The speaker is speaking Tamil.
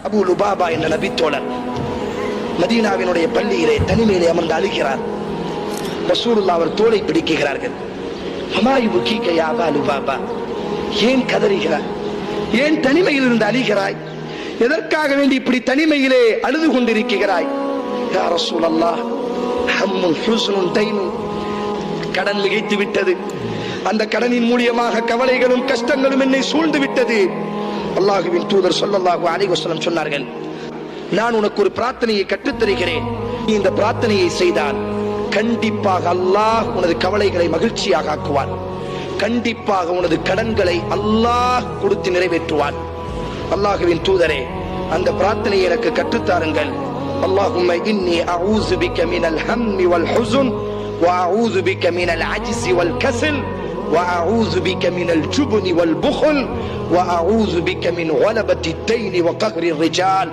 அபூ லுபாபா என்ற நபித்தோழர் மதீனாவினுடைய பள்ளியிலே தனிமையிலே அமர்ந்து அழுகிறார். ரசூலுல்லாஹ் அவர் தோளை பிடிக்கிறார்கள். யா அபா லுபாபா, ஏன் கதறுகிறாய்? ஏன் தனிமையில் இருந்து அழுகிறாய்? எதற்காக வேண்டி இப்படி தனிமையிலே அழுது கொண்டிருக்கிறாய்? யா ரசூலல்லாஹ், ஹம்முன் ஹுஸ்னுன் தைனுன், கடன் மிகைத்து விட்டது. அந்த கடனின் மூலியமாக கவலைகளும் கஷ்டங்களும் என்னை சூழ்ந்து விட்டது. அல்லாஹ்வின் தூதர் ஸல்லல்லாஹு அலைஹி வஸல்லம் சொன்னார்கள், நான் உனக்கு ஒரு பிரார்த்தனையை கற்றுத் தருகிறேன். நீ இந்த பிரார்த்தனையை செய்தால் கண்டிப்பாக அல்லாஹ் உனது கவலைகளை மகிழ்ச்சியாக ஆக்குவான். கண்டிப்பாக உனது கடன்களை அல்லாஹ் கொடுத்து நிறைவேற்றுவான். அல்லாஹ்வின் தூதரே, அந்த பிரார்த்தனையை எனக்கு கற்றுத்தாருங்கள். அல்லாஹும்ம இன்னி அஊது பிக மினல் ஹம்மி வல் ஹுஸ்ன் வ அஊது பிக மினல் அஜ்ஸி வல் கஸல் வ அஊது பிக மினல் ஜுப்னி வல் புக்ல் வ அஊது பிக மின் கலபத்தி தைனி வ கஹ்ரி ரிஜால்.